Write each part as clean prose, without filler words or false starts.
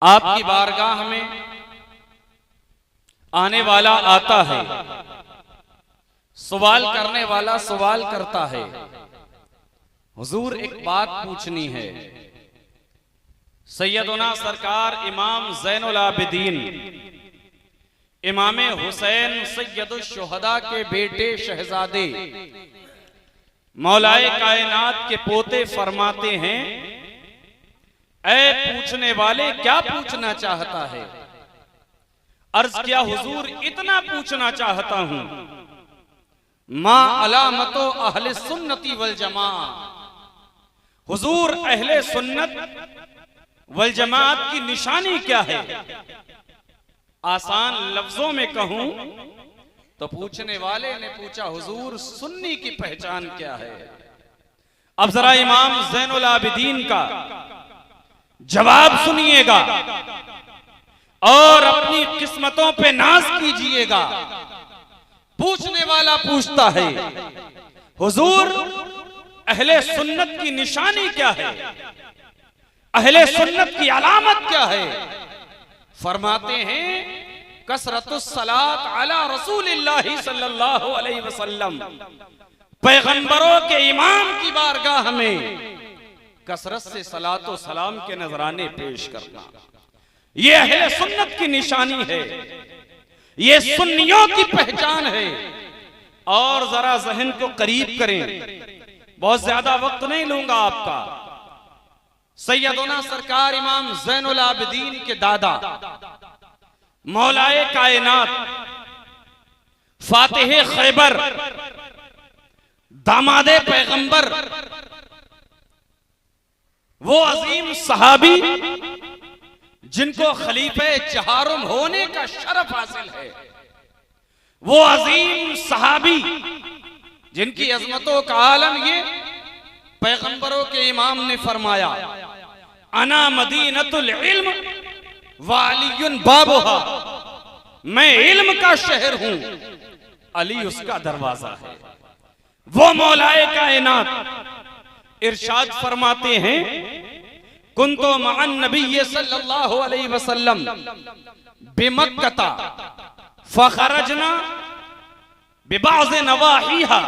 आपकी बारगाह में आने वाला आता है, सवाल करने वाला सवाल करता है। हुजूर एक बात पूछनी है। सैयदना सरकार इमाम ज़ैनुल आबिदीन इमाम हुसैन सैयदुश शुहदा के बेटे शहजादे मौलाए कायनात के पोते फरमाते हैं, ऐ पूछने वाले क्या पूछना चाहता है? अर्ज किया हुजूर इतना पूछना चाहता हूं, मा अलामतो अहले सुन्नती वल जमा। हुजूर अहले सुन्नत वल जमात की निशानी क्या है? आसान लफ्जों में कहूं तो पूछने वाले ने पूछा, हुजूर सुन्नी की पहचान क्या है? अब जरा इमाम ज़ैनुल आबिदीन का जवाब सुनिएगा और अपनी किस्मतों पे नाज कीजिएगा। पूछने वाला पूछता है, हुजूर अहले सुन्नत की निशानी क्या है? अहले सुन्नत की अलामत क्या है? फरमाते हैं, कसरतुस सलात अला रसूलिल्लाहि सल्लल्लाहु अलैहि वसल्लम। पैगंबरों के इमाम की बारगाह में कसरत से सलातो सलाम के नजराने पेश करना, ये अहले सुन्नत की निशानी है, ये सुन्नियों की पहचान है। और जरा जहन को करीब करें, बहुत ज्यादा वक्त नहीं लूंगा आपका। सैयदना सरकार इमाम ज़ैनुल आबिदीन के दादा मौलाए कायनात फातिह खैबर दामादे पैगंबर, वो अजीम सहाबी जिनको खलीफे चहारुम होने का शरफ हासिल है, वो अजीम सहाबी जिनकी अजमतों का आलम ये पैगंबरों के इमाम ने फरमाया, अना मदीनतुल इल्म व अलीयुन बाबुहा। मैं इल्म का शहर हूं, अली उसका दरवाजा है। वो मौलाए कायनात इरशाद फरमाते हैं, कुंतो मअन नबी सल्लल्लाहु अलैहि वसल्लम बिमक्कता फखरजना बिबाज़ नवाहिहा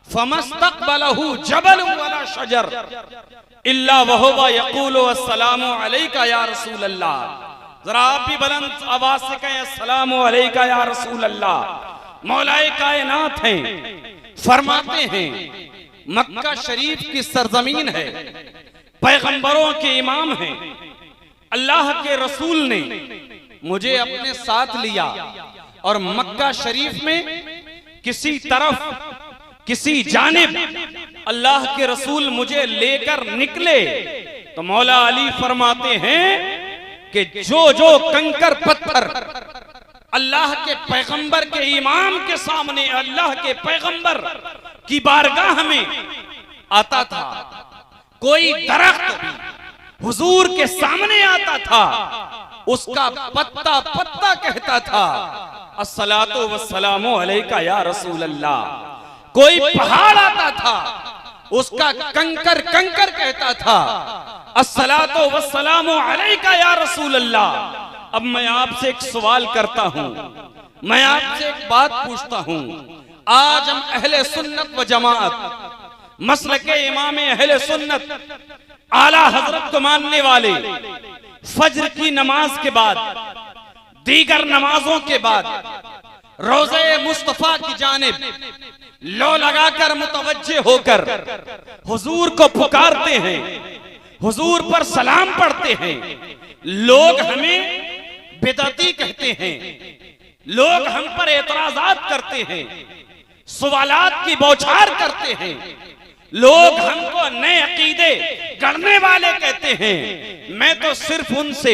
फमस्तक़बलहु जबल वला शजर इल्ला वहुवा यक़ूलु अस्सलामु अलैका या रसूल अल्लाह। जरा आप भी बुलंद आवाज से कहें, अस्सलामु अलैका या रसूल अल्लाह। मौलाए कायनात हैं, फरमाते हैं मक्का शरीफ की सरजमीन है, पैगंबरों के इमाम हैं। अल्लाह के रसूल ने मुझे अपने साथ लिया और मक्का शरीफ में किसी तरफ किसी जानिब अल्लाह के रसूल मुझे लेकर निकले तो मौला अली फरमाते हैं कि जो जो कंकर पत्थर अल्लाह के पैगंबर के इमाम के सामने, अल्लाह के पैगंबर की बारगाह में आता था, कोई दरख्त हुजूर के सामने आता था, उसका पत्ता पत्ता कहता था, अस्सलातु वस्सलामु अलैका या रसूल अल्लाह। कोई पहाड़ आता था, उसका कंकर कंकर कहता था, अस्सलातु वस्सलामु अलैका या रसूल अल्लाह। अब मैं आपसे एक सवाल करता हूं, मैं आपसे एक बात पूछता हूं। आज हम अहले सुन्नत व जमाअत मसलके इमाम अहले सुन्नत आला हजरत को मानने वाले फज्र की नमाज के बाद, दीगर नमाजों के बाद रोज़े मुस्तफा की जानिब लो लगाकर मुतवज्जे होकर हुजूर को पुकारते हैं, हुजूर पर सलाम पढ़ते हैं। लोग हमें बिदअती कहते हैं, लोग हम पर एतराजात करते हैं, सवालात की बौछार करते हैं, लोग हमको नए अकीदे गढ़ने वाले कहते हैं। मैं तो सिर्फ उनसे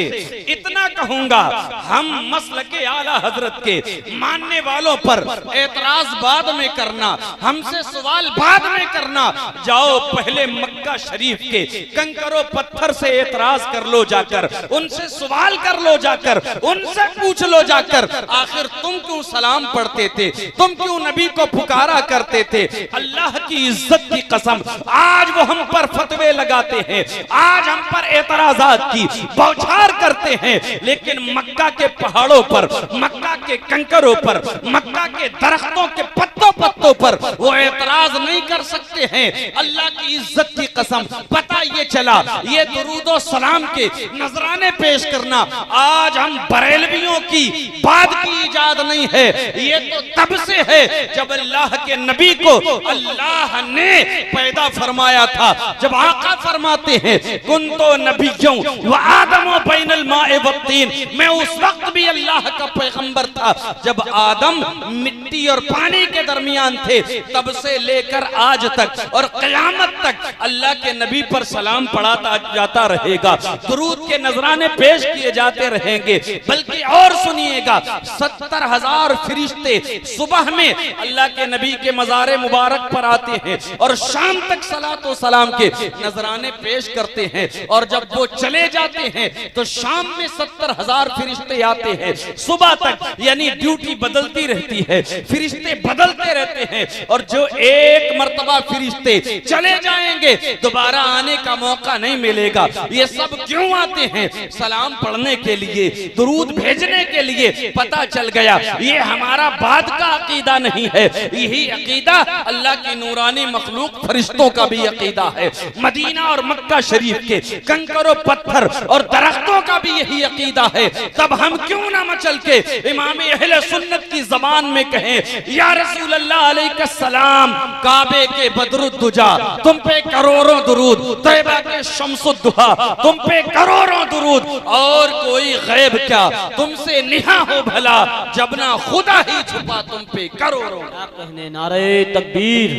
इतना कहूंगा, हम मसलके आला हजरत के मानने वालों पर एतराज बाद में करना, हमसे सवाल बाद में करना। जाओ पहले मक्का शरीफ के कंकरों पत्थर से एतराज कर लो जाकर, उनसे सवाल कर लो जाकर, उनसे पूछ लो जाकर, आखिर तुम क्यों सलाम पढ़ते थे, तुम क्यों नबी को पुकारा करते थे। अल्लाह की इज्जत की कसम, आज वो हम पर फतवे लगाते हैं, आज हम पर एतराजात की बौछार करते हैं, लेकिन मक्का के पहाड़ों पर, मक्का के कंकरों पर, मक्का के दरख्तों के पत्तों पर वो एतराज नहीं कर सकते हैं। अल्लाह की इज्जत की कसम, पता ये चला ये दुरूदो सलाम के नजराने पेश करना आज हम बरेलवियों की बात की इजाद नहीं है, ये तो तब से है जब अल्लाह के नबी को अल्लाह ने पैदा फरमाया था। जब आका फरमाते हैं कुन तो नबियों व आदमो बैनल माए व तीन, मैं उस वक्त भी अल्लाह का पैगंबर था जब आदम मिट्टी और पानी के दरमियान थे, तब से लेकर आज तक और क़यामत तक अल्लाह के नबी पर सलाम पढ़ाता जाता रहेगा, दुरूद के नजराने पेश किए जाते रहेंगे। बल्कि और सुनिएगा, 70,000 फरिश्ते सुबह में अल्लाह के नबी के मज़ारे मुबारक पर आते हैं और शाम तक सलातो सलाम के नजराने पेश करते हैं, और जब वो चले जाते हैं तो शाम में 70,000 फरिश्ते आते हैं। सुबह तक यानी ड्यूटी बदलती रहती है, फरिश्ते बदलते रहते हैं, और जो एक मर्तबा फरिश्ते चले जाएंगे दोबारा आने का मौका नहीं मिलेगा। ये सब क्यों आते हैं? सलाम पढ़ने के लिए, दुरूद भेजने के लिए। पता चल गया ये हमारा बाद का अकीदा नहीं है, यही अकीदा अल्लाह की नूरानी मखलूक फरिश्तों का भी अकीदा है। मदीना और मक्का शरीफ के कंकरों पत्थर और दरख्तों का भी यही अकीदा है। तब हम क्यों ना मचल के इमाम अहले सुन्नत की जबान में कहें, या रसूल अल्लाह अलैहिस्सलाम, काबे के बदरुद्दुजा तुम पे करोड़ों दुरूद, तैबा के शम्सुद्दुहा तुम पे करोड़ों दुरूद, और कोई गैब क्या तुमसे निहा हो भला, जब ना खुदा ही छुपा तुम पे करोड़ों। कहने नारे तकबीर,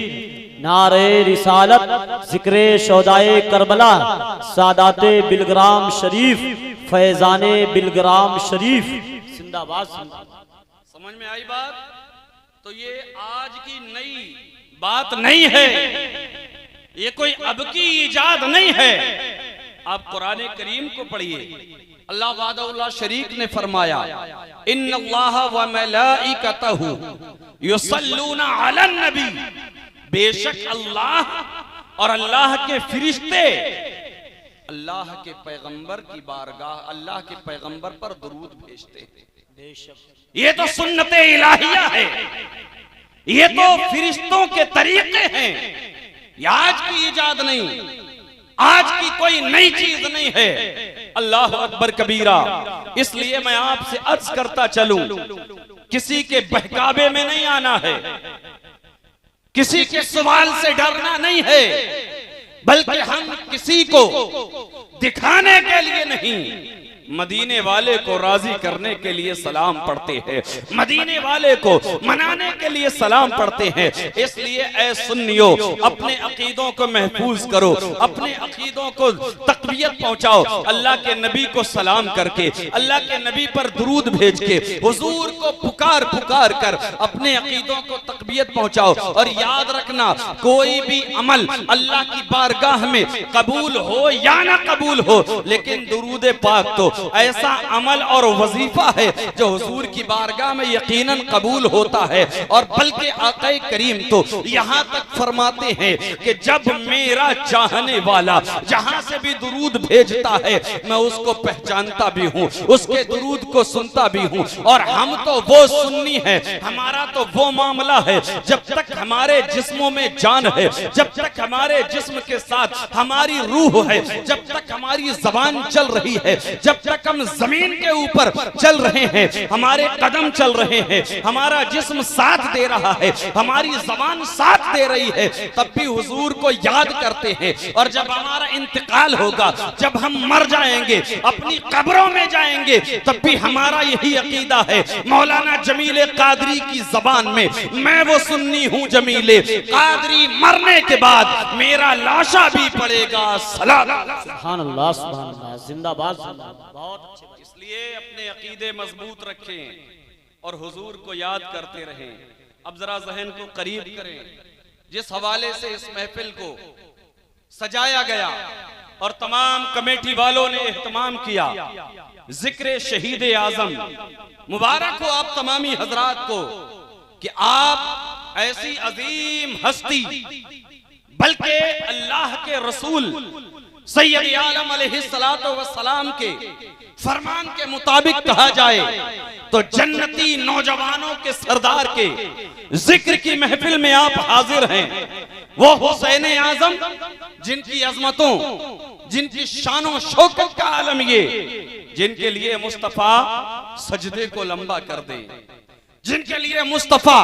नारे रिसालत, जिक्रे शोदाए करबला, सादाते बिलग्राम शरीफ, फैजाने बिलग्राम शरीफ, जिंदाबाद। समझ में आई बात? तो ये आज की नई बात नहीं है, ये कोई अब की इजाद नहीं है। आप कुरान करीम को पढ़िए, अल्लाह वादउल्लाह शरीक ने फरमाया, इन्नल्लाह व मलाइकतहु युसल्लूना अलन नबी, बेशक अल्लाह और अल्लाह के फरिश्ते अल्लाह के पैगंबर की बारगाह, अल्लाह के पैगंबर पर दुरूद भेजते हैं। ये तो सुन्नते इलाहिया है, ये तो फरिश्तों के तरीके हैं, ये आज की इजाद नहीं, आज की कोई नई चीज नहीं है। अल्लाह अकबर कबीरा। इसलिए मैं आपसे अर्ज करता चलूं, किसी के बहकावे में नहीं आना है, किसी के सवाल से डरना नहीं है, बल्कि हम किसी को दिखाने के लिए नहीं, मदीने वाले को राजी करने के लिए सलाम पढ़ते हैं, मदीने वाले को मनाने के लिए सलाम पढ़ते हैं। इसलिए ऐ सुन्नियो, अपने अकीदों को महफूज करो, अपने अकीदों को तकवीयत पहुंचाओ, अल्लाह के नबी को सलाम करके, अल्लाह के नबी पर दुरूद भेज के, हुजूर को पुकार पुकार कर अपने अकीदों को तकवीयत पहुंचाओ। और याद रखना, कोई भी अमल अल्लाह की बारगाह में कबूल हो या ना कबूल हो, लेकिन दुरूद पाक तो ऐसा अमल और वजीफा है जो हुजूर की बारगाह में यकीनन कबूल होता है। और बल्कि आक़ाए करीम तो यहाँ तक फरमाते हैं कि जब मेरा चाहने वाला जहां से भी दुरूद भेजता है, मैं उसको पहचानता भी हूँ, उसके दुरूद को सुनता भी हूँ। और हम तो वो सुन्नी है, हमारा तो वो मामला है, जब तक हमारे जिस्मों में जान है, जब तक हमारे जिस्म के साथ हमारी रूह है, जब तक हमारी जबान चल रही है, जब तक हम जमीन के ऊपर चल रहे हैं, हमारे कदम चल रहे हैं, हमारा जिस्म साथ दे रहा है, हमारी जबान साथ दे रही है, तब भी हुजूर को याद करते हैं। और जब हमारा इंतकाल होगा, जब हम मर जाएंगे, अपनी कब्रों में जाएंगे, तब भी हमारा यही अकीदा है। मौलाना जमीले कादरी की जबान में, मैं वो सुन्नी हूँ जमीले कादरी, मरने के बाद मेरा लाशा भी पड़ेगा सलाम। सुभान अल्लाह, सुभान अल्लाह, जिंदाबाद, जिंदाबाद। बहुत अच्छे। इसलिए अपने अकीदे मजबूत रखें और हुजूर को याद करते रहें। अब जरा जहन को करीब करें, जिस हवाले से इस महफिल को सजाया गया और तमाम कमेटी वालों ने एहतमाम किया। जिक्र शहीद आजम, मुबारक हो आप तमामी हजरात को कि आप ऐसी अजीम हस्ती, बल्कि अल्लाह के रसूल सैयद आलम अलैहिस्सलातु वस्सलाम के फरमान के मुताबिक कहा जाए तो जन्नती नौजवानों के सरदार के जिक्र की महफिल में आप हाजिर हैं। वो हुसैन आजम जिनकी अजमतों, जिनकी शानो शौकत का आलम ये, जिनके लिए मुस्तफा सजदे को लंबा कर दे, जिनके लिए मुस्तफा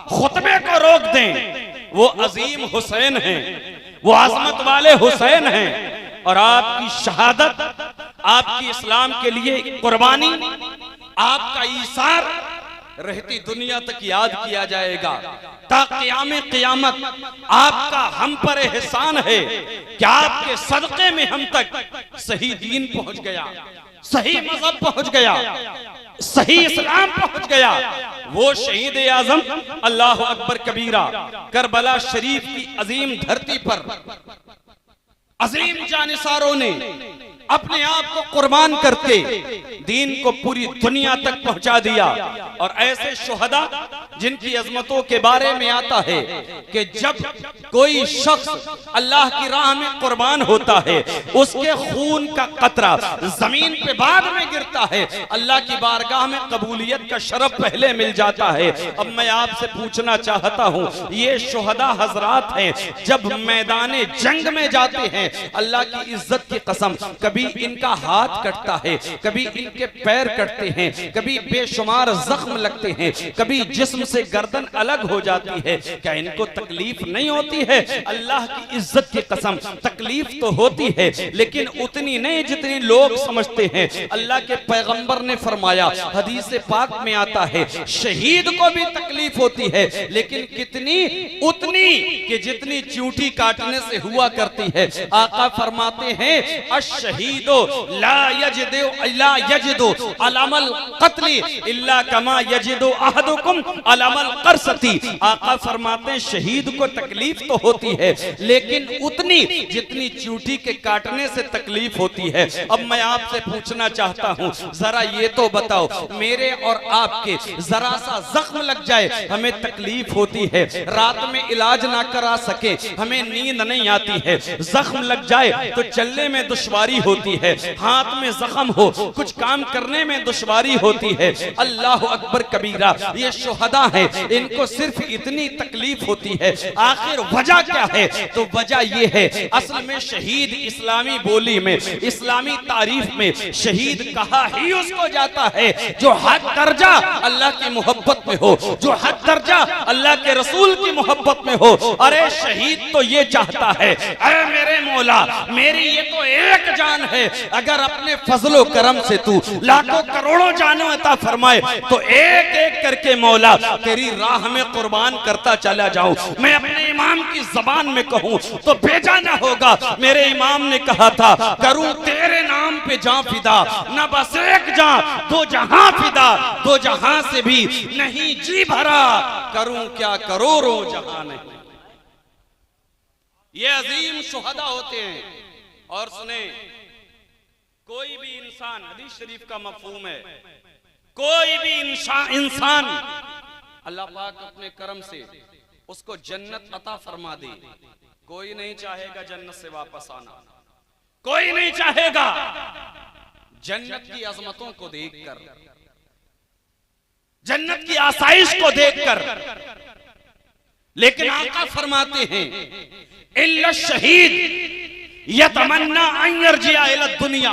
खुतबे को रोक दें, वो अजीम हुसैन हैं, वो अजमत वाले हुसैन हैं। और आपकी शहादत, आपकी इस्लाम के लिए कुर्बानी, आपका ईसार रहती दुनिया तक याद किया जाएगा ता क़याम क़यामत। आपका हम पर एहसान है कि आपके सदक़े में हम तक सही दीन पहुंच गया, सही मजहब पहुंच गया, सही इस्लाम पहुंच गया। वो शहीद आजम अल्लाह अकबर कबीरा करबला शरीफ की अजीम धरती पर अजीम जानिसारों ने अपने आप को कुर्बान करके दीन को पूरी दुनिया तक पहुंचा दिया। और ऐसे शुहदा जिनकी अजमतों के बारे में आता है कि जब कोई शख्स अल्लाह की राह में कुर्बान होता है, उसके खून का कतरा जमीन पे बाद में गिरता है, अल्लाह की बारगाह में कबूलियत का शरफ पहले मिल जाता है। अब मैं आपसे पूछना चाहता हूँ, ये शुहदा हजरात हैं, जब मैदान जंग में जाते हैं, अल्लाह की इज्जत की कसम, कभी इनका हाथ कटता है, कभी इनके पैर कटते हैं, कभी बेशुमार जख्म लगते हैं, कभी जिस्म से गर्दन अलग हो जाती है, क्या इनको तकलीफ नहीं होती है? अल्लाह की इज्जत की कसम तकलीफ तो होती है, लेकिन उतनी नहीं जितनी लोग समझते हैं। अल्लाह के पैगंबर ने फरमाया, हदीस पाक में आता है, शहीद को भी तकलीफ होती है, लेकिन कितनी? उतनी कि जितनी चूंटी काटने से हुआ करती है। आका फरमाते हैं, अश-शहीदो ला यजिदु अलमल क़त्ल इल्ला कमा यजिदु अहदुकुम अलमल क़रसती। आका फरमाते हैं, शहीद को तकलीफ तो होती है, लेकिन उतनी जितनी चूंटी के काटने से तकलीफ होती है। अब मैं आपसे पूछना चाहता हूँ, जरा ये तो बताओ, मेरे और आपके जरा सा जख्म लग जाए हमें तकलीफ होती है, रात में इलाज ना करा सके हमें नींद नहीं आती है, जख्म लग जाए तो चलने में दुश्वारी होती है, हाथ में जख्म हो कुछ काम करने में दुश्वारी होती है। अल्लाह अकबर कबीरा, ये शुहदा है, इनको सिर्फ इतनी तकलीफ होती है। आखिर वजह क्या है? तो वजह ये है, असल में शहीद इस्लामी बोली में, इस्लामी तारीफ में शहीद कहा ही उसको जाता है जो हद दर्जा अल्लाह की मोहब्बत में हो, जो हद दर्जा अल्लाह के रसूल की मोहब्बत में हो। अरे शहीद तो ये चाहता है, अरे मेरे मौला, मेरी ये तो एक जान है, अगर अपने फजलो करम से तू लाखों करोड़ों जानों अता फरमाए तो एक एक करके मौला तेरी राह में कुर्बान करता चला जाऊं। मैं अपने इमाम की जबान में कहूं तो भेजा ना होगा। मेरे इमाम ने कहा था, करूं तेरे नाम पे जान फिदा, न बस एक जान दो जहां फिदा, दो जहां से भी नहीं जी भरा, करूं क्या करोड़ों जहां नहीं। ये अजीम शुहदा होते हैं। और सुने, कोई भी इंसान, हदीस शरीफ का मफहूम है, कोई भी इंसान अल्लाह पाक अपने करम से उसको जन्नत अता फरमा दे, कोई नहीं चाहेगा जन्नत से वापस आना, कोई नहीं चाहेगा जन्नत की अजमतों को देखकर, जन्नत की आसाइश को देखकर। लेकिन आका फरमाते हैं, इल्ला शहीद यतमन्ना अन यरजिअ इला दुनिया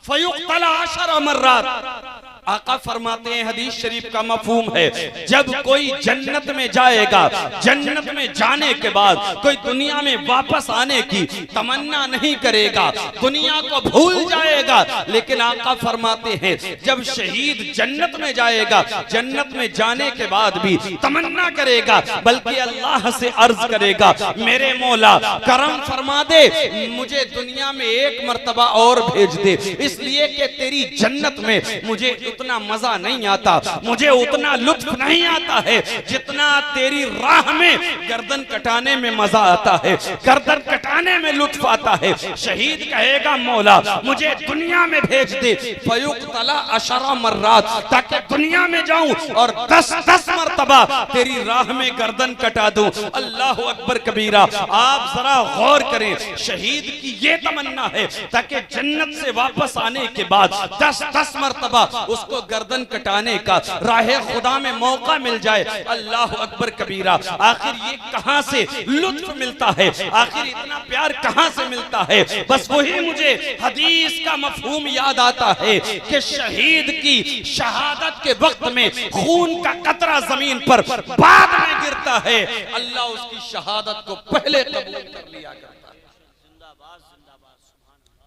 फयुक्तला 10 मर्रात। आका फरमाते हैं, हदीस शरीफ का मफहूम है, जब कोई जन्नत में जाएगा, जन्नत में जाने के बाद कोई दुनिया में वापस आने की तमन्ना नहीं करेगा, दुनिया को भूल जाएगा। लेकिन आका फरमाते हैं, जब शहीद जन्नत में जाएगा, जन्नत में जाने के बाद भी तमन्ना करेगा, बल्कि अल्लाह से अर्ज करेगा, मेरे मौला करम फरमा दे, मुझे दुनिया में एक मर्तबा और भेज दे, इसलिए कि तेरी जन्नत में मुझे उतना मजा नहीं आता, मुझे उतना लुत्फ नहीं आता है जितना तेरी राह में गर्दन कटाने में मजा आता है, गर्दन कटाने में लुत्फ आता है। शहीद कहेगा मौला मुझे दुनिया में भेज दे, फयुक्तला अशरा मर्रात, ताकि दुनिया में जाऊं और 10-10 मर्तबा तेरी राह में गर्दन कटा दूं। अल्लाह अकबर कबीरा। आप जरा गौर करें, शहीद की ये तमन्ना है ताकि जन्नत से वापस आने के बाद 10-10 मर्तबा उसको गर्दन कटाने का राहे खुदा में मौका मिल जाए। अल्लाह अकबर कबीरा। आखिर ये कहां से लुत्फ मिलता है, आखिर इतना प्यार कहां से मिलता है? बस वही मुझे हदीस का मफहूम याद आता है कि शहीद की शहादत के वक्त में खून का कतरा जमीन पर बाद में गिरता है, अल्लाह उसकी शहादत को पहले कबूल कर लिया करता है।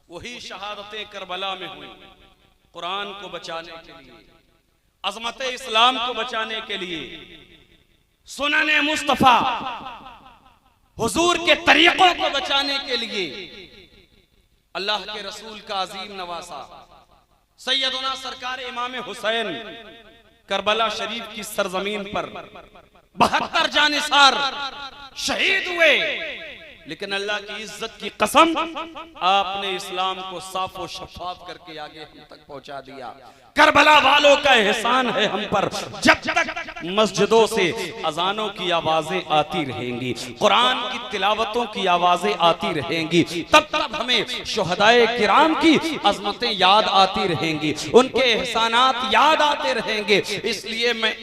वही शहादतें करबला में हुई, कुरान को बचाने के लिए, अजमत इस्लाम को बचाने के लिए, सुनने मुस्तफा हुजूर के तरीकों को बचाने के लिए। अल्लाह के रसूल का अजीम नवासा सैयदना सरकार इमाम हुसैन करबला शरीफ की सरजमीन पर 72 जानिसार शहीद हुए, लेकिन अल्लाह की इज्जत की कसम आपने इस्लाम को साफ और शफाफ करके आगे हम तक पहुंचा दिया। करबला वालों का एहसान है हम पर। जब तक मस्जिदों से अजानों की आवाजें आती रहेंगी, कुरान की तिलावतों की आवाजें आती रहेंगी, तब तक हमें शुहदाए किराम की अजमतें याद आती रहेंगी, उनके एहसानात याद आते रहेंगे। इसलिए मैं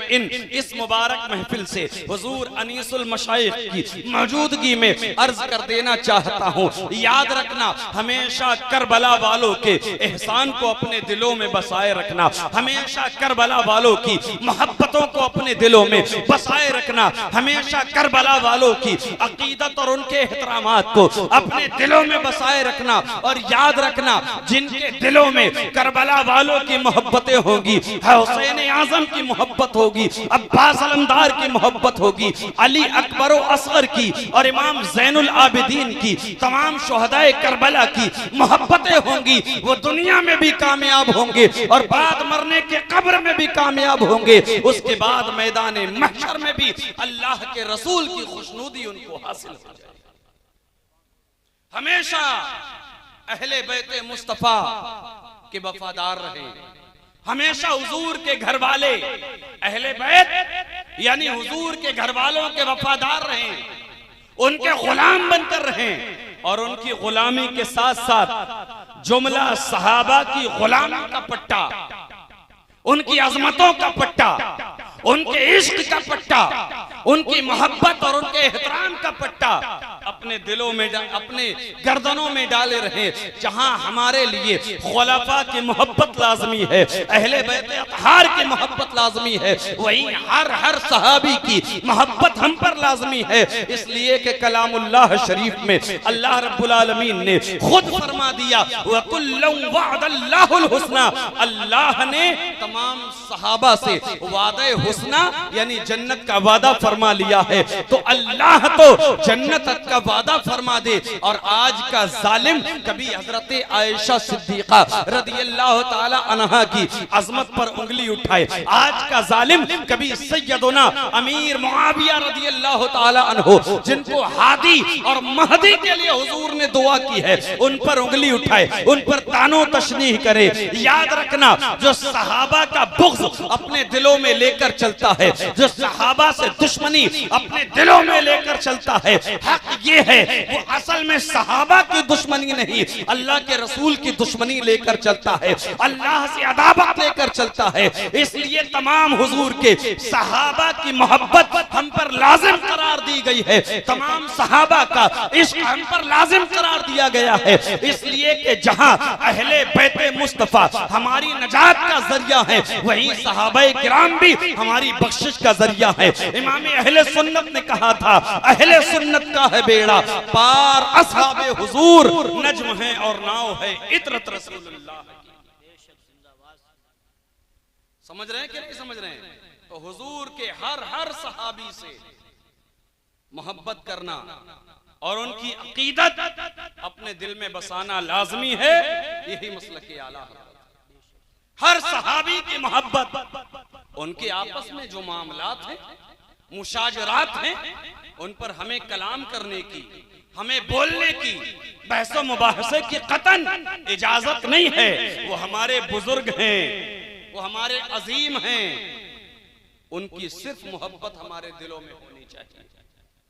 इस मुबारक महफिल से हुजूर अनीसुल मशाइख की मौजूदगी में अर्ज कर देना चाहता हूँ, याद रखना, हमेशा करबला वालों के एहसान को अपने दिलों में बसाए रखना, हमेशा करबला वालों की मोहब्बतों को अपने दिलों में बसाए रखना, हमेशा करबला वालों की अकीदत और उनके एहतरामात को अपने दिलों में बसाए रखना। और याद रखना, जिनके दिलों में करबला वालों की मोहब्बतें होगी, हुसैन आजम की मोहब्बत होगी, अब्बास अलमदार की मोहब्बत होगी, अली अकबर असगर की और इमाम ज़ैनुल आबिदीन की, तमाम शुहदाए करबला की मोहब्बतें होंगी, वो दुनिया में भी कामयाब होंगे और बाद मरने के कब्र में भी कामयाब होंगे। उसके बाद मैदान महशर में भी अल्लाह के रसूल की खुशनुदी उनको हासिल हो जाए। हमेशा अहले बैते मुस्तफा के वफादार रहे, हमेशा हुजूर के घर वाले अहले बैत यानी हुजूर के घर वालों के वफादार रहे, उनके गुलाम बनकर रहें और उनकी गुलामी के साथ साथ जुमला सहाबा की गुलामी का पट्टा, उनकी अजमतों का पट्टा, उनके इश्क का पट्टा, उनकी मोहब्बत और उनके एहतराम का पट्टा अपने दिलों में, अपने गर्दनों में डाले रहे। जहां हमारे लिए खुलाफा की मोहब्बत लाजमी है, अहले बैत अतहार की मोहब्बत लाजमी है, वहीं हर सहाबी की मोहब्बत हम पर लाजमी है। इसलिए कि कलामुल्लाह शरीफ में अल्लाह रब्बुल आलमीन ने खुद फरमा दिया, वकुल्लुम वअदल्लाहुल हुस्ना, अल्लाह ने तमाम सहाबा से वादे हुस्ना यानी जन्नत का वादा फरमा लिया है। तो अल्लाह तो जन्नत का वादा फरमा दे और आज का जालिम कभी हजरत आयशा सिद्दीका रदियल्लाहु ताला अन्हा की अजमत पर उंगली उठाए, आज का जालिम कभी सैयदना अमीर मुआविया रदियल्लाहु ताला अन्हु जिनको हादी और महदी के लिए हुजूर ने दुआ की है, उन पर उंगली उठाए, उन पर तानो तशनीह करे। याद रखना, जो सहाबा का बुग़्ज़ अपने दिलों में लेकर चलता है, जो सहाबा से दुश्मनी अपने दिलों में लेकर चलता है, हक ये है वो असल में सहाबा की दुश्मनी नहीं, अल्लाह के रसूल की दुश्मनी लेकर चलता है, अल्लाह से अदावत लेकर चलता है। इसलिए तमाम हुजूर के सहाबा की मोहब्बत हम पर लाजिम करार दी गई है, तमाम सहाबा का इश्क हम पर लाजिम करार दिया गया है। इसलिए कि जहां अहले बैते मुस्तफा हमारी नजात का जरिया है, वहीं सहाबाए किराम भी हमारी बख्शिश का जरिया है। इमाम अहले सुन्नत ने कहा था, अहले सुन्नत का है बेड़ा पार असहाबे हुजूर नज्म है और नाव है इतरत रसूलुल्लाह की। समझ रहे हैं कि नहीं समझ रहे हैं? तो हुजूर के हर सहाबी से मोहब्बत करना और उनकी अकीदत अपने दिल में बसाना लाजमी है। यही मसलक आला है। हर सहाबी की मोहब्बत, उनके आपस में जो मामलात हैं, मुशाजरात हैं, उन पर हमें कलाम करने की, हमें बोलने की, बहसो मुबाहसे की कतन इजाजत नहीं है। वो हमारे बुजुर्ग हैं, वो हमारे अजीम हैं, उनकी सिर्फ मोहब्बत हमारे दिलों में होनी चाहिए।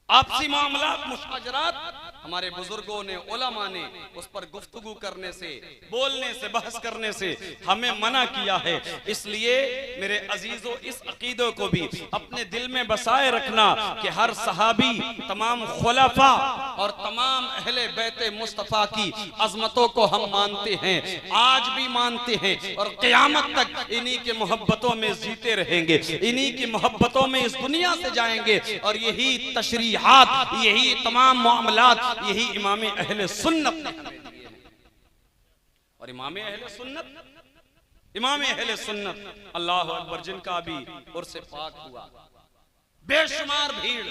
आपसी मामलात, मुशाजरात हमारे बुजुर्गों ने, उलमा ने उस पर गुफ्तगू करने से, बोलने से, बहस करने से हमें मना किया है। इसलिए मेरे अजीजों, इस अकीदे को भी अपने दिल में बसाए रखना कि हर सहाबी, तमाम खुलफा और तमाम अहले बैते मुस्तफा की अजमतों को हम मानते हैं, आज भी मानते हैं और क़यामत तक इन्हीं के मोहब्बतों में जीते रहेंगे, इन्हीं की मोहब्बतों में इस दुनिया से जाएंगे। और यही तशरीहात, यही तमाम मामलात, यही इमाम अहले सुन्नत ने हमें दिए हैं। और इमाम अहले सुन्नत अल्लाह अकबर, जिनका भी उर्स पाक हुआ, बेशुमार भीड़,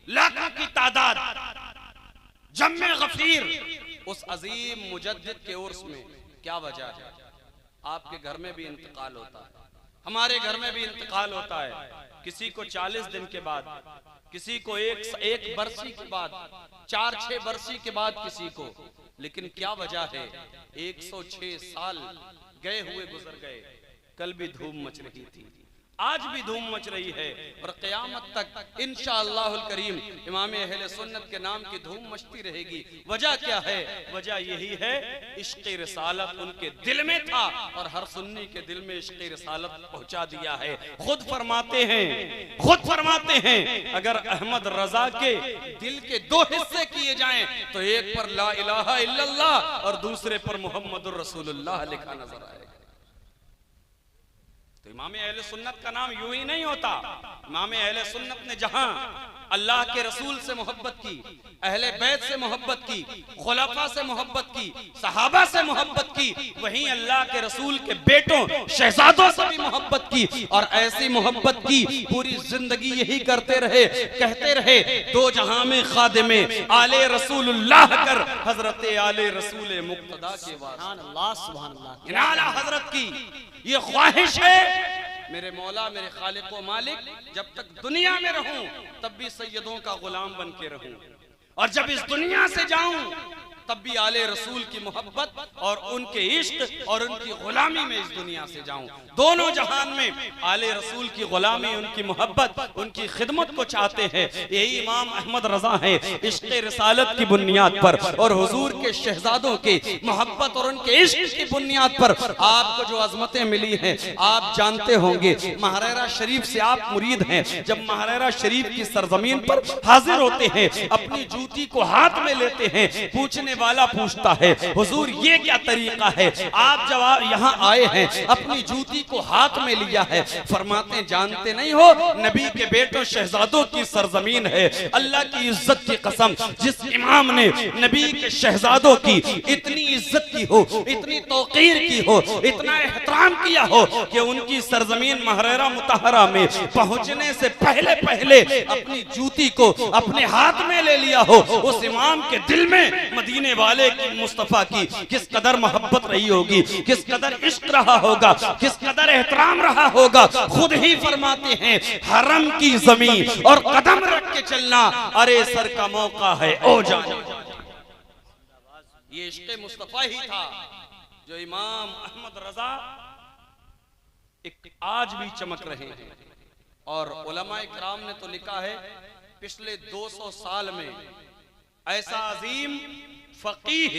लाखों की तादाद, जम्मे गफीर, उस अजीम मुजद्दिद के उर्स में क्या वजह है? आपके घर में भी इंतकाल होता है, हमारे घर में भी इंतकाल होता है। किसी को 40 दिन के बाद, किसी को एक बरसी के बाद, 4-6 बरसी के बाद किसी को। लेकिन क्या वजह है? 106 साल गए हुए गुजर गए। कल भी धूम मच रही थी, आज भी धूम मच रही है और क़यामत तक इंशाअल्लाहुल करीम इमाम अहले सुन्नत के नाम की धूम मचती रहेगी। वजह क्या है? वजह यही है, इश्क़ रिसालत उनके दिल में था और हर सुन्नी के दिल में इश्क़ रिसालत पहुंचा दिया है। खुद फरमाते हैं अगर अहमद रजा के दिल के 2 हिस्से किए जाएं तो एक पर ला इलाहा इल्लल्लाह और दूसरे पर मुहम्मदुर रसूलुल्लाह लिखा नजर आएगा। तो इमाम अहले सुन्नत का नाम यूं ही नहीं होता। इमाम अहले सुन्नत ने जहां अल्लाह के रसूल से मोहब्बत की, अहले बैत से मोहब्बत की, खुलफा से मोहब्बत की, सहाबा से मोहब्बत की, वहीं अल्लाह के रसूल के बेटों, शहजादों से भी मोहब्बत की। और ऐसी मोहब्बत की पूरी जिंदगी यही करते रहे, कहते रहे, 2 जहां में खादिमे आले रसूलुल्लाह कर हजरत आले रसूल मुक्तदा के वास्ते आला हजरत की ये ख्वाहिश है, मेरे मौला, मेरे खालिक व मालिक, जब तक दुनिया में रहूं तब भी सैयदों का गुलाम बन के रहूं, और जब इस दुनिया से जाऊं तब भी आले रसूल की मोहब्बत और उनके इश्क और उनकी गुलामी में इस दुनिया से जाऊं। दोनों जहान में आले रसूल की गुलामी, उनकी मोहब्बत, उनकी खिदमत को चाहते हैं। यही इमाम अहमद रजा है, इश्क रिसालत की बुनियाद पर और हुजूर के शहजादों के मोहब्बत और उनके इश्क की बुनियाद पर आपको जो अजमतें मिली हैं आप जानते होंगे। महरेरा शरीफ से आप मुरीद हैं, जब महरेरा शरीफ की सरजमीन पर हाजिर होते हैं, अपनी जूती को हाथ में लेते हैं, पूछने वाला पूछता है, हुजूर ये क्या तरीका है? आप जब यहाँ आए हैं अपनी जूती को हाथ में लिया है, फरमाते जानते नहीं हो नबी के बेटों शहजादों की सरजमीन है। अल्लाह की इज्जत की कसम, जिस इमाम ने नबी के शहजादों की इतनी इज्जत की हो, इतनी तौकीर की हो, इतना एहतराम किया हो कि उनकी सरजमीन महरेरा मुतहरा में पहुंचने से पहले पहले अपनी जूती को अपने हाथ में ले लिया हो, उस इमाम के दिल में मदीने वाले की, मुस्तफा की किस कदर मोहब्बत रही होगी, किस कदर इश्क रहा होगा, किस कदर एहतराम रहा होगा। खुद ही फरमाते हैं, हरम की जमीन और कदम रख के चलना, अरे सर का मौका है ओ जाने। ये इश्क मुस्तफा ही था जो इमाम अहमद रजा आज भी चमक रहे हैं। और उलमा इकराम ने तो लिखा है, पिछले 200 साल में ऐसा अजीम फकीह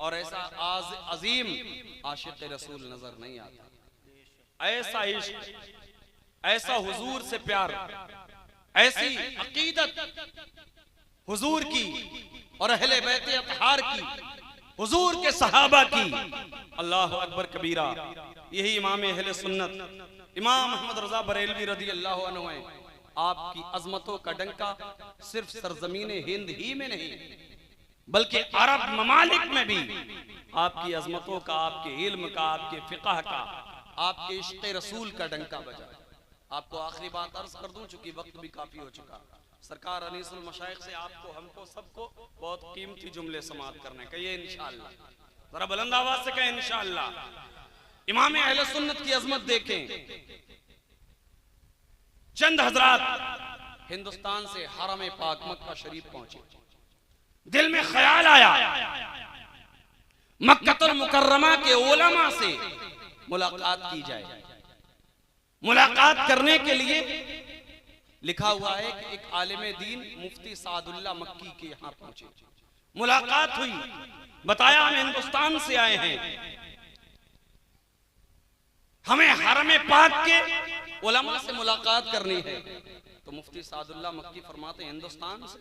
और ऐसा अजीम आशिक रसूल नजर नहीं आता। ऐसा इश्क, ऐसा हुजूर से प्यार, ऐसी अकीदत हुजूर की और अहले बैत अतहार की, हुजूर के सहाबा की। अल्लाह अकबर कबीरा। यही इमाम अहले सुन्नत इमाम अहमद रजा बरेलवी रदी अल्लाह अन्हु हैं। आपकी अजमतों का डंका सिर्फ सरजमीन हिंद ही में नहीं बल्कि अरब ममालिक में भी आपकी अजमतों का, आपके इल्म का, आपके फिक़ह का, आपके इश्क़ रसूल का डंका बजा। आपको आखिरी बात अर्ज कर दूं, चूंकि वक्त भी काफी हो चुका। सरकार अनीसुल मशाइख से आपको, हमको, सबको बहुत कीमती जुमले समाअत करने कहिए इंशाअल्लाह। जरा बुलंद आवाज से कहें इंशाअल्लाह। इमाम अहले सुन्नत की अजमत देखें। चंद हजरात हिंदुस्तान से हरम पाक मक्का शरीफ पहुंचे। दिल में ख्याल आया मक्कतुल मुकर्रमा के उलमा से मुलाकात की जाए। मुलाकात करने के लिए लिखा हुआ है कि एक आलिम दीन मुफ्ती सादुल्लाह मक्की के यहां पहुंचे। मुलाकात हुई, बताया हम हिंदुस्तान से आए हैं, हमें हरम पाक के उलमा से मुलाकात करनी है। तो मुफ्ती सादुल्लाह मक्की फरमाते हैं, हिंदुस्तान से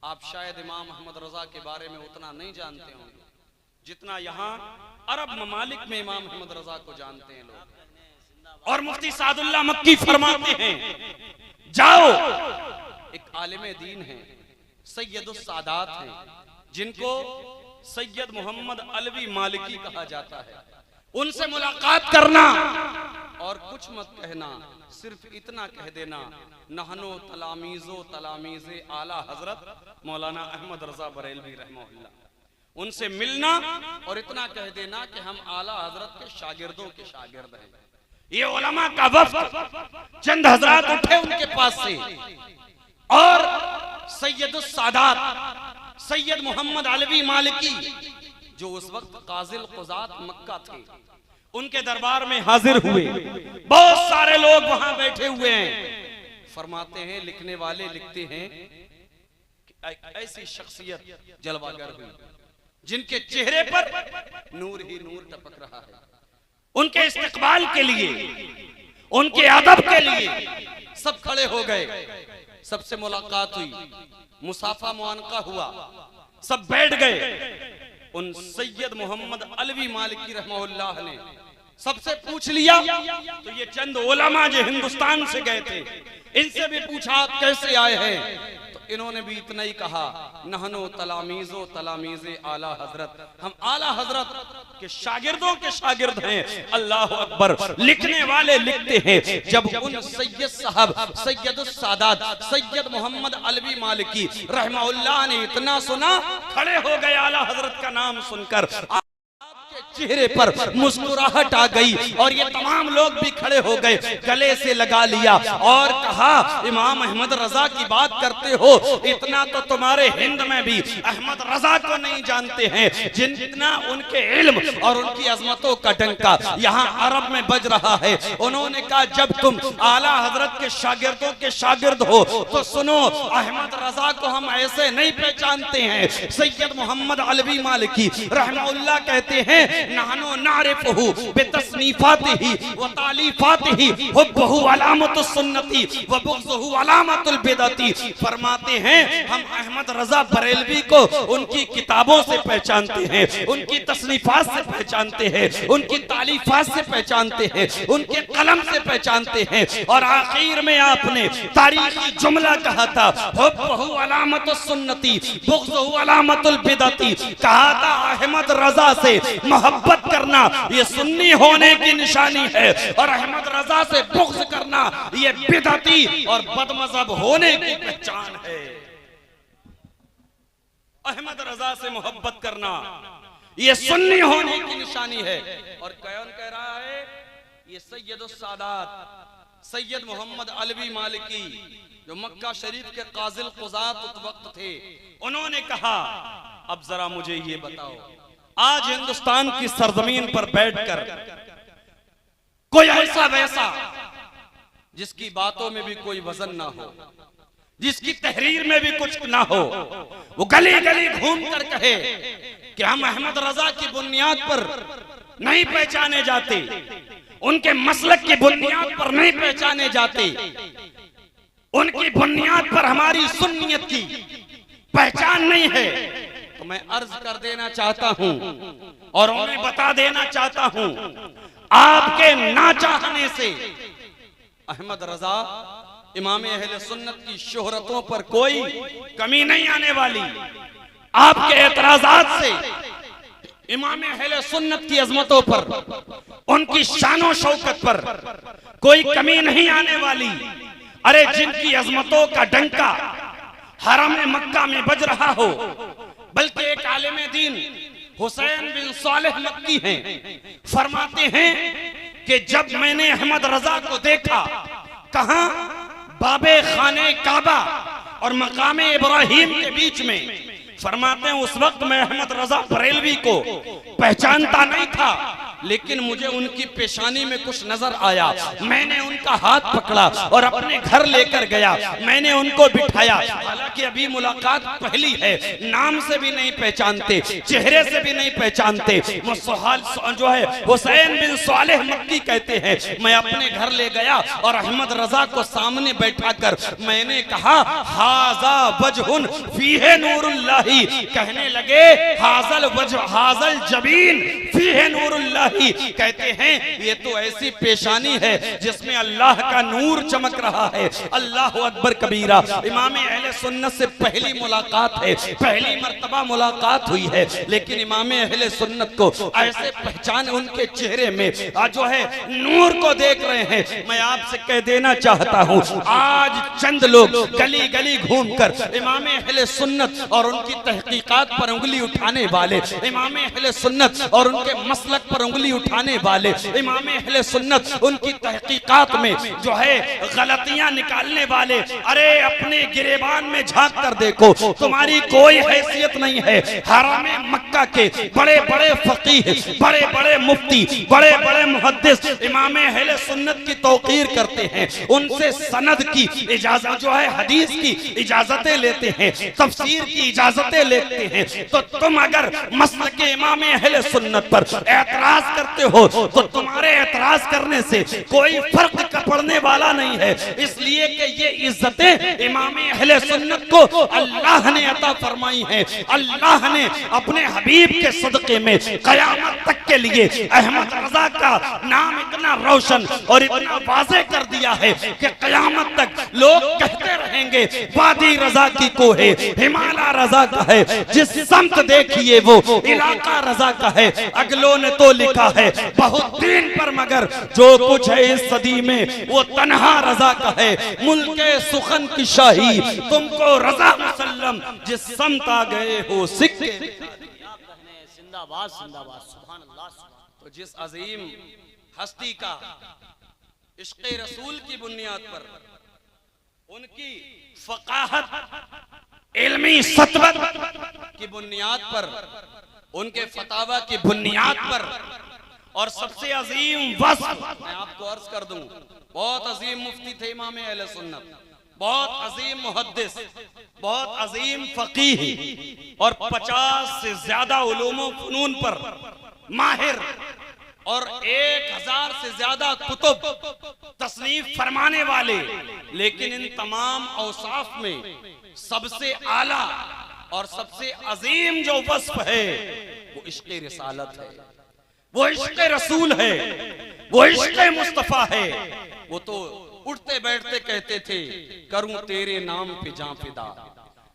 आप शायद इमाम अहमद रजा के बारे में उतना नहीं जानते होंगे जितना यहाँ अरब ममालिक में इमाम अहमद रजा को जानते हैं लोग। और मुफ्ती सादुल्लाह मक्की फरमाते हैं, जाओ, एक आलिम दीन है, सैयदुस सादात हैं, जिनको सैयद मोहम्मद अलवी मालिकी कहा जाता है, उनसे मुलाकात करना और कुछ मत कहना, सिर्फ इतना कह देना, नहनो तलामीज़ो तलामीज़े आला हजरत मौलाना अहमद रजा बरेलवी रहमहुल्लाह, उनसे मिलना और इतना कह देना कि हम आला हजरत के शागिर्दों के शागिर्द हैं। ये उलमा का वफ्द चंद हजरात उठे उनके पास से और सैयदुस सादात सैयद मोहम्मद अलवी मालिकी जो उस वक्त काजिल क़ुज़ात मक्का थे, उनके दरबार में हाजिर हुए। बहुत सारे लोग वहां बैठे हुए हैं। फरमाते हैं, लिखने वाले लिखते हैं कि ऐसी शख्सियत जलवागर हुई जिनके चेहरे पर नूर ही नूर टपक रहा है। उनके इस्तकबाल के लिए, उनके अदब के लिए सब खड़े हो गए, सबसे मुलाकात हुई, मुसाफा मुआनका हुआ, सब बैठ गए। उन सैयद मोहम्मद अलवी मालिकी रहमहुल्लाह ने सबसे पूछ लिया। तो ये चंद उलमा जो हिंदुस्तान से गए थे, इनसे भी पूछा आप कैसे आए हैं? तो इन्होंने भी इतना ही कहा, नहनो तलामीज़ो तलामीज़े आला हजरत, हम आला हजरत के शागिर्दों के शागिर्द हैं। अल्लाह अकबर। लिखने वाले लिखते हैं, जब उन सैयद साहब सैयदुस सादात सैयद मोहम्मद अलवी मालिकी रहमहुल्लाह ने इतना सुना, खड़े हो गए आला हजरत का नाम सुनकर, चेहरे पर मुस्कुराहट आ गई और ये तमाम लोग भी खड़े हो गए, गले से लगा लिया और कहा, इमाम अहमद रजा की बात करते हो, इतना तो तुम्हारे हिंद में भी अहमद रजा को नहीं जानते हैं जितना उनके इल्म और उनकी अजमतों का डंका यहाँ अरब में बज रहा है। उन्होंने कहा, जब तुम आला हजरत के शागिर्दों के शागिर्द हो तो सुनो, अहमद रजा को हम ऐसे नहीं पहचानते हैं। सैयद मोहम्मद अलवी मालिकी रहमहुल्लाह कहते हैं, नहनो नारिफहु बितस्नीफातिही व तालीफातिही हुब्बहु अलामतुस सुन्नती व बुग़्ज़ुहु अलामतुल बिदअती। फरमाते हैं, हम अहमद रजा बरेलवी को उनकी किताबों से पहचानते हैं, उनकी तस्नीफात से पहचानते हैं, उनकी तालीफात से पहचानते हैं, उनके कलम से पहचानते हैं। और आखिर में आपने तारीखी जुमला कहा था, हुब्बहु अलामतुस सुन्नती बुग़्ज़ुहु अलामतुल बिदअती। कहा था, अहमद रजा से मोहब्बत करना ये सुन्नी होने की निशानी है और अहमद रजा से बुग़्ज़ करना ये बिदअती और बदमज़हब होने की पहचान है। अहमद रजा से मोहब्बत करना ये सुन्नी होने की निशानी है। और कौन कह रहा है? ये सैयदुस सादात सैयद मोहम्मद अलवी मालिकी जो मक्का शरीफ के काजिल क़ुज़ात उस वक्त थे। उन्होंने कहा, अब जरा मुझे ये बताओ, आज हिंदुस्तान की सरजमीन पर बैठकर कोई ऐसा वैसा जिसकी बातों में भी कोई वजन ना हो, जिसकी तहरीर में भी कुछ ना हो, वो गली गली घूम कर कहे कि हम अहमद रजा की बुनियाद पर नहीं पहचाने जाते, उनके मसलक की बुनियाद पर नहीं पहचाने जाते, उनकी बुनियाद पर हमारी सुन्नियत की पहचान नहीं है। तो मैं अर्ज कर देना चाहता हूं और उन्हें बता देना चाहता हूं, आपके ना चाहने से अहमद रजा इमाम अहले सुन्नत की शोहरतों पर कोई कमी नहीं आने वाली। आपके एतराजात से इमाम अहले सुन्नत की अजमतों पर, उनकी शानो शौकत पर कोई कमी नहीं आने वाली। अरे जिनकी अजमतों का डंका हरम मक्का में बज रहा हो, बल्कि एक आलिम दीन हुसैन बिन सालेह मक्की हैं, फरमाते हैं कि जब मैंने अहमद रजा को देखा, कहां? बाबे खाने काबा और मकामे इब्राहिम के बीच में। फरमाते हैं उस वक्त मैं अहमद रजा बरेलवी को पहचानता नहीं था, लेकिन मुझे उनकी पेशानी में कुछ नजर आया। मैंने उनका हाथ पकड़ा और अपने घर लेकर गया। मैंने उनको बिठाया। हालांकि अभी मुलाकात पहली है, नाम से भी नहीं पहचानते, चेहरे से भी नहीं पहचानते। वो सुहाल जो है हुसैन बिन सालेह मक्की कहते हैं, मैं अपने घर ले गया और अहमद रजा को सामने बैठाकर मैंने कहा, हाजा वजहुन फीहे नूरुल्लाही। कहने लगे, हाजल वजह हाजल जबीन फीहे नूरुल्लाही। कहते हैं ये तो ऐसी पेशानी है जिसमें अल्लाह का नूर चमक रहा है। अल्लाह अकबर कबीरा। इमाम अहले सुन्नत से पहली मुलाकात है, पहली मर्तबा मुलाकात हुई है, लेकिन इमाम अहले सुन्नत को ऐसे पहचान उनके चेहरे में जो है नूर को देख रहे हैं। मैं आपसे कह देना चाहता हूँ, आज चंद लोग गली गली घूमकर इमाम अहले सुन्नत और उनकी तहकीकात पर उंगली उठाने वाले, इमाम अहले सुन्नत और उनके मसलक पर उंगली उठाने वाले, इमाम अहले सुन्नत उनकी तहकीकात में जो है गलतियां निकालने वाले, अरे अपने गिरेबान में झांक कर देखो, तुम्हारी कोई हैसियत नहीं है। हरामे मक्का के बड़े बड़े फकीह, बड़े बड़े मुफ्ती, बड़े बड़े मुहद्दिस इमाम अहले सुन्नत की तौकीर करते हैं, उनसे सनद की इजाजत जो है हदीस की इजाजतें लेते हैं, तफसीर की इजाजतें लेते हैं। तो तुम अगर मसलक के इमाम अहले सुन्नत पर एतराज करते हो तो तुम्हारे एतराज करने से कोई फर्क पड़ने वाला नहीं है, इसलिए कि ये इज्जतें इमाम अहले सुन्नत को अल्लाह ने अता फरमाई हैं। अल्लाह ने अपने हबीब के सदके में कयामत तक के लिए अहमद रजा का नाम इतना रोशन और इतना वाज़ेह कर दिया है कि कयामत तक लोग कहते रहेंगे, वादी रजा की को है, हिमालय रजा का है, जिस समत देखिए वो इलाका रजा का है। अगलों ने तो लिखा है बहुत दिन पर, मगर जो कुछ है इस सदी में वो तन्हा रजा का है। मुल्के सुखन की शाही तुमको रजा मुसल्लम, जिस समत आ गए हो सिक्के। जिंदाबाद जिंदाबाद, सुभान अल्लाह। तो जिस अजीम हस्ती का इश्क़े रसूल की बुनियाद पर, उनकी फ़क़ाहत इल्मी सतवत की बुनियाद पर, उनके फतावा की बुनियाद पर, और सबसे अजीम वस्फ मैं आपको अर्ज कर दूं, बहुत अजीम मुफ्ती थे इमाम अहले सुन्नत, बहुत अजीम मुहद्दिस, बहुत अजीम फकीह और 50 से ज्यादा उलूम व फनून पर माहिर और 1000 से ज्यादा कुतुब तसनीफ फरमाने वाले, लेकिन इन तमाम औसाफ में सबसे आला और सबसे अजीम जो वस्फ है वो इश्क़े रिसालत है, वो इश्क़े रसूल है, वो इश्क़े मुस्तफ़ा है। वो तो उठते बैठते कहते थे, करूं तेरे नाम पे जान फिदा,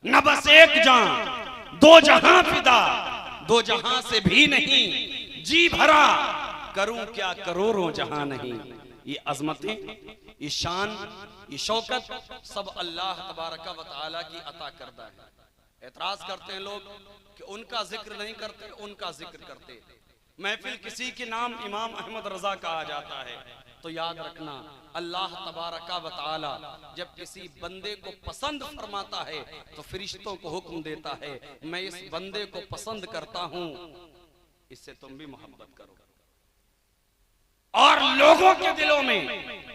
न बस एक जान दो जहां फिदा, दो जहां से भी नहीं जी भरा, करूं क्या करोड़ों जहां नहीं। ये अजमतें, ये शान, ये शौकत सब अल्लाह तबारक व तआला की अता करदा है। एतराज करते हैं लोग कि उनका जिक्र नहीं करते, उनका जिक्र करते। महफिल किसी के नाम इमाम अहमद रजा का आ जाता है तो याद रखना, अल्लाह तबारक व तआला जब किसी बंदे को पसंद फरमाता है तो फरिश्तों को हुक्म देता है, मैं इस बंदे को पसंद करता हूं, इससे तुम भी मोहब्बत करो और लोगों के दिलों में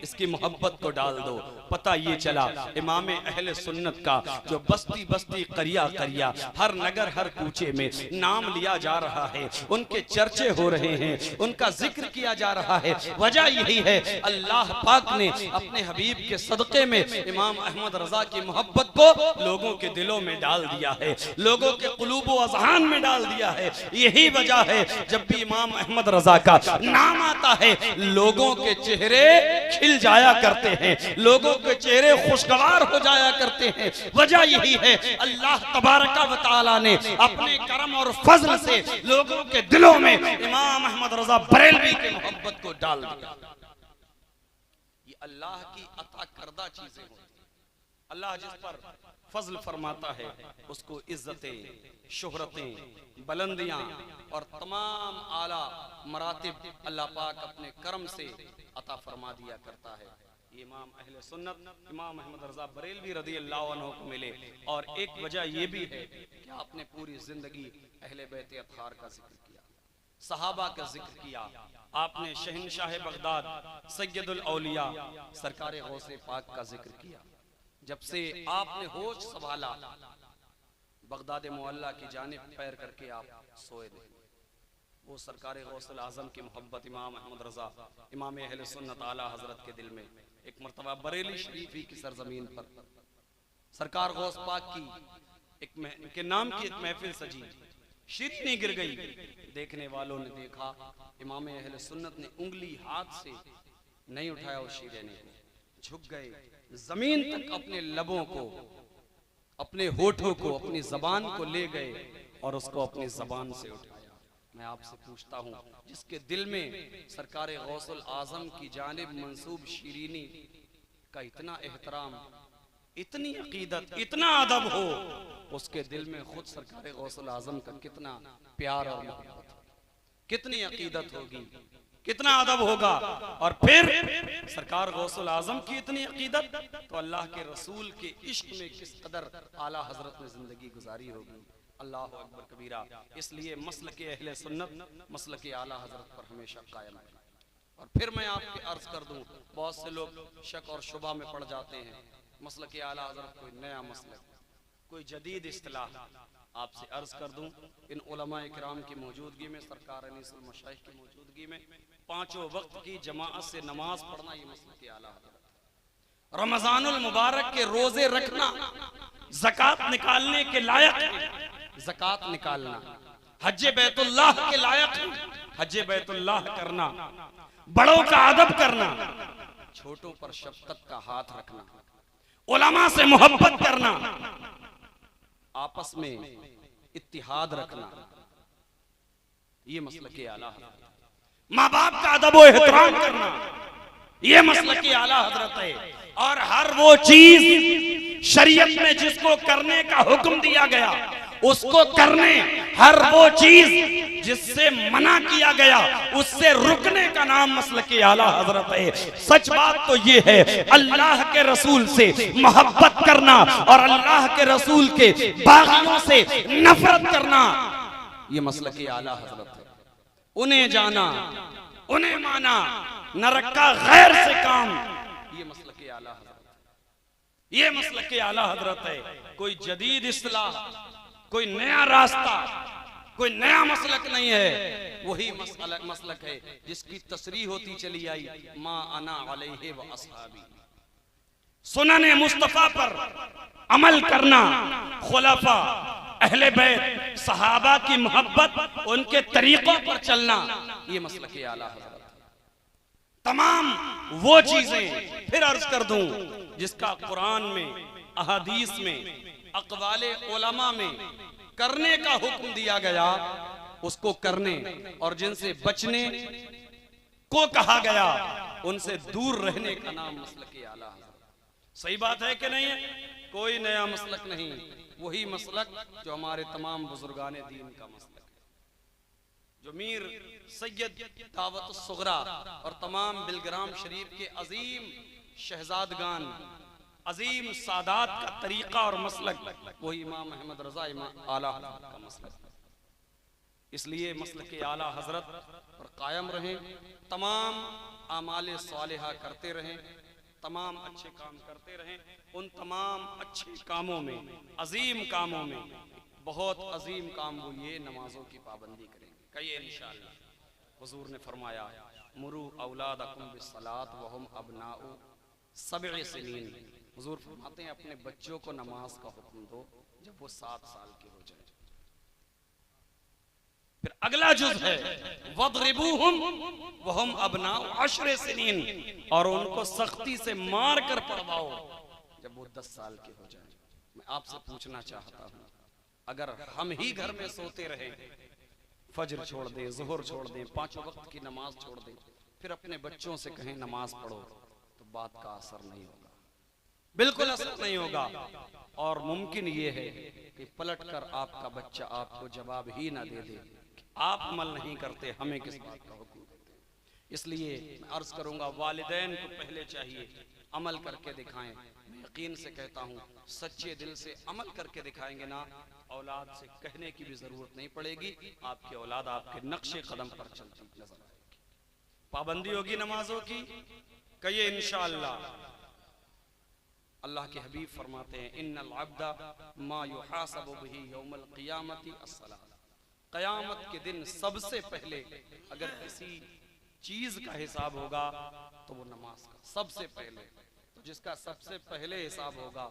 इसकी मोहब्बत को डाल दो। पता ये चला इमाम अहले सुन्नत का जो बस्ती बस्ती करिया करिया हर नगर हर कूचे में नाम लिया जा रहा है, उनके चर्चे हो रहे हैं, उनका जिक्र किया जा रहा है। वजह यही है अल्लाह पाक ने अपने हबीब के सदक़े में इमाम अहमद रजा की मोहब्बत को लोगों के दिलों में डाल दिया है, लोगों के कुलूब व अज़हान में डाल दिया है। यही वजह है जब भी इमाम अहमद रजा का नाम आता है लोगों के चेहरे खिल जाया करते हैं, लोगों के चेहरे खुशगवार हो जाया करते हैं। वजह यही है अल्लाह तबारक व तआला ने अपने करम और फजल से लोगों के दिलों में इमाम अहमद रजा बरेलवी की मोहब्बत को डाल दिया। ये अल्लाह की अता करदा चीजें होती हैं। अल्लाह जिस पर फजल फरमाता है उसको इज्जतें, शोहरतें, बुलंदियां और तमाम आला मरातिब अल्लाह पाक अपने करम से अता फरमा दिया करता है। ये इमाम अहले सुन्नत इमाम अहमद रज़ा बरेलवी रज़ी अल्लाह अन्हु को मिले। और एक वजह ये भी है कि आपने पूरी जिंदगी अहले बैत अतहार का जिक्र किया, सहाबा का जिक्र किया। आपने शहनशाह बगदाद सैयदुल औलिया सरकार गौसे पाक का जिक्र किया। जब से आपने होश संभाला बगदाद मुअल्ला की जानिब पैर करके आप सोए थे। वो सरकार गौसुल आजम की मोहब्बत इमाम अहमद रजा इमाम अहले सुन्नत आला हजरत के दिल में एक मर्तबा बरेली शरीफी की सरजमीन पर सरकार गौस पाक की के नाम की एक महफिल सजी, शीरनी गिर गई। देखने वालों ने देखा इमाम अहले सुन्नत ने उंगली हाथ से नहीं उठाया उस शीरनी को, झुक गए जमीन तक, अपने लबों को, अपने होठों को, अपनी जबान को ले गए और उसको अपनी जबान से उठाया। मैं आपसे पूछता हूँ, जिसके दिल में सरकार गौसुल आजम की जानिब मंसूब शीरीनी का इतना एहतराम, इतनी अकीदत, इतना अदब हो, उसके दिल में खुद सरकार गौसुल आजम का कितना प्यार और मोहब्बत, कितनी अकीदत होगी, कितना अदब होगा। और फिर सरकार गौसुल आजम की इतनी अकीदत तो अल्लाह के रसूल के इश्क में किस कदर आला हजरत ने जिंदगी गुजारी होगी। अल्लाह अकबर कबीरा। इसलिए मसल के अहले सुन्नत मसल के आला हजरत पर हमेशा कायम है। और फिर मैं आपके अर्ज कर दूं, बहुत से लोग शक और शुबा में पड़ जाते हैं। मसल के आला हजरत कोई नया मसलक, कोई जदीद इस्तिलाह आपसे अर्ज कर दूं, इन उलमा इकराम की मौजूदगी में, सरकार अनीसुल मशाइख की मौजूदगी में पांचों वक्त की जमाअत से नमाज पढ़ना ये मसल के आला हजरत। रमजानुल मुबारक के रोजे रखना ज़कात निकालने के लायक है, ज़कात निकालना हज्जे बैतुल्लाह के लायक है, हज्जे बैतुल्लाह करना, बड़ों का अदब करना, छोटों पर शफकत का हाथ रखना, उलमा से मोहब्बत करना, आपस में इत्तिहाद रखना, ये मसलक के आला हजरत। माँ बाप का अदब व एहतराम करना, ये मसलक के आला हजरत है। और हर वो चीज शरीयत में जिसको करने का हुक्म दिया गया उसको करने, हर वो चीज जिससे मना किया गया उससे रुकने का नाम मसलक आला हजरत है। सच बात तो ये है, अल्लाह के रसूल से मोहब्बत करना और अल्लाह के रसूल के बागियों से नफरत करना, ये मसलक आला हजरत है। उन्हें जाना, उन्हें माना, न रखा गैर से काम, ये मसलक आला हजरत, ये मसलक आला हजरत है। कोई जदीद इस्तिलाह, कोई नया रास्ता, कोई नया मसलक नहीं है। वही मसलक है जिसकी तसरीह होती चली आई, मा अना अलैहि व अस्हाबी। सुनने मुस्तफा पर अमल करना, खुलफा अहले बैत सहाबा की मोहब्बत, उनके तरीकों पर चलना, ये मसलक आला हजरत। तमाम वो चीजें फिर अर्ज कर दूं जिसका कुरान में, अहादीस में, अक़वाले उलमा में करने का हुक्म दिया गया उसको करने, और जिनसे बचने को कहा गया उनसे दूर रहने का नाम मसलक आला हजरत। सही बात है कि नहीं है? कोई नया मसलक नहीं, वही मसलक जो हमारे तमाम बुजुर्गाने दीन का मसलक है, जो मीर सैयद दावत सुगरा और तमाम बिलग्राम शरीफ के अजीम शहजादगान, अजीम सादात का तरीका और मसलक, वही इमाम अहमद रजा इमाम आला हजरत का मसलक। इसलिए मसलक आला हजरत पर कायम रहें, तमाम आमाले सालिहा करते रहें, तमाम अच्छे काम करते रहें। उन तमाम अच्छे कामों में, अजीम कामों में बहुत अजीम काम वो ये नमाजों की पाबंदी करेंगे। कहिए इंशाअल्लाह। हुजूर ने फरमाया, मुरू औलादकुम बिस्सलात व हुम अबनाउ सब'i सिनीन। हुजूर फरमाते हैं अपने बच्चों को नमाज का हुक्म दो जब वो 7 साल के हो जाए। फिर अगला जुज है वद्रिबूहुम व हुम अबनाउ 10 सिनीन, और उनको सख्ती से मार कर पड़वाओ जब वो 10 साल के हो जाए। मैं आपसे पूछना चाहता हूँ, अगर हम ही घर में सोते रहे, फजर छोड़ दें, ज़ुहर छोड़ दें, 5 वक्त की नमाज छोड़ दें, फिर अपने बच्चों से कहें नमाज पढ़ो, तो बात का असर नहीं होगा। बिल्कुल असर नहीं होगा। और मुमकिन ये है कि पलट कर आपका बच्चा आपको जवाब ही ना दे दे, आप अमल नहीं करते, हमें किस बात का हुक्म देते हैं। इसलिए मैं अर्ज करूंगा, वालिदैन को पहले चाहिए अमल करके दिखाएं। मैं यकीन से कहता हूँ, सच्चे दिल से अमल करके दिखाएंगे ना, औलाद से कहने की भी जरूरत नहीं पड़ेगी, आपकी औलाद आपके नक्शे कदम पर चलती नजर आएगी। पाबंदी होगी नमाजों की, कहिए इंशाअल्लाह। अल्लाह के हबीब फरमाते हैं, इन्नल अब्दा मा युहासबु बिही यौमल क़ियामति अस्सलात। क़यामत के दिन सबसे पहले अगर किसी चीज का हिसाब होगा तो वो नमाज का सबसे पहले। तो जिसका सबसे पहले हिसाब होगा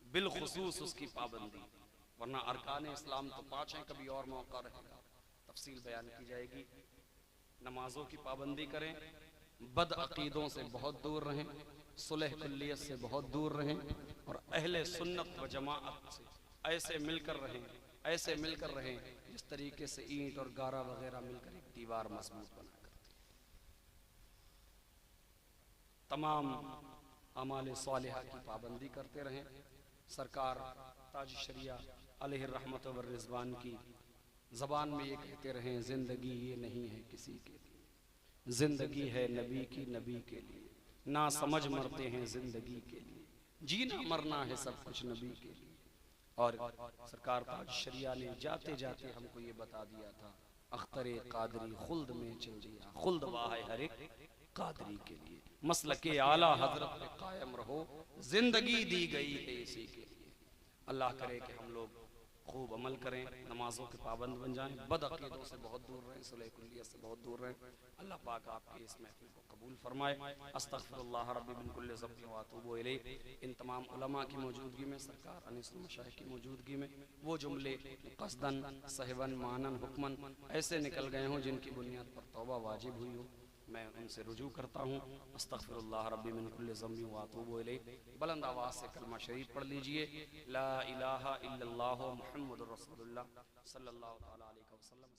बिलखुसूस उसकी पाबंदी, वरना अरकान इस्लाम तो 5 हैं, कभी और मौका रहेगा तफसील बयान की जाएगी। नमाजों की पाबंदी करें, बद अकीदों से बहुत दूर रहें, सुलह कुल्लियत से बहुत दूर रहें, और अहले सुन्नत व जमाअत से ऐसे मिलकर रहें, ऐसे मिलकर रहें जिस तरीके से ईंट और गारा वगैरह मिलकर एक दीवार मजबूत बना करती। तमाम अमाल सालिहा की पाबंदी करते रहें। सरकार ताज शरिया अलैहि रहमत व रिजवान की ज़बान में ये कहते रहें, जिंदगी ये नहीं है किसी के लिए, जिंदगी है नबी की, नबी के लिए ना समझ मरते हैं जिंदगी के लिए, जीना मरना है सब कुछ नबी के लिए। और सरकार ताज शरिया ने जाते जाते हमको ये बता दिया था, अख्तरे कादरी खुल्द में चल दिया, खुल्द वाह है हर एक कादरी के लिए, मसलके आला हजरत पे कायम रहो, जिंदगी दी गई है इसी के लिए। अल्लाह करे कि हम लोग खूब अमल करें, नमाजों के पाबंद बन जाएं, बद अकीदों से बहुत दूर रहें, सुलह कुल्लियत से बहुत दूर रहें। अल्लाह पाक आपके इस महफिल को कबूल फरमाए। अस्तगफिरुल्लाह रब्बी मिन कुल्लि ज़ंबिन व अतूबु इलैह। इन तमाम उलमा की मौजूदगी में, सरकार अनीसुल मशाइख की मौजूदगी में वो जुमले कसदन सहवन मानन हुक्मन ऐसे निकल गए हों जिनकी बुनियाद पर तौबा वाजिब हुई हो, मैं उनसे रुजू करता हूँ। अस्तगफिरुल्लाह रब्बी मिन कुल्लि ज़ंबिन व अतूबु इलैह। बुलंद आवाज़ से कलमा शरीफ पढ़ लीजिए, ला इलाहा इल्लल्लाहु मुहम्मदुर रसूलुल्लाह सल्लल्लाहु तआला अलैहि वसल्लम।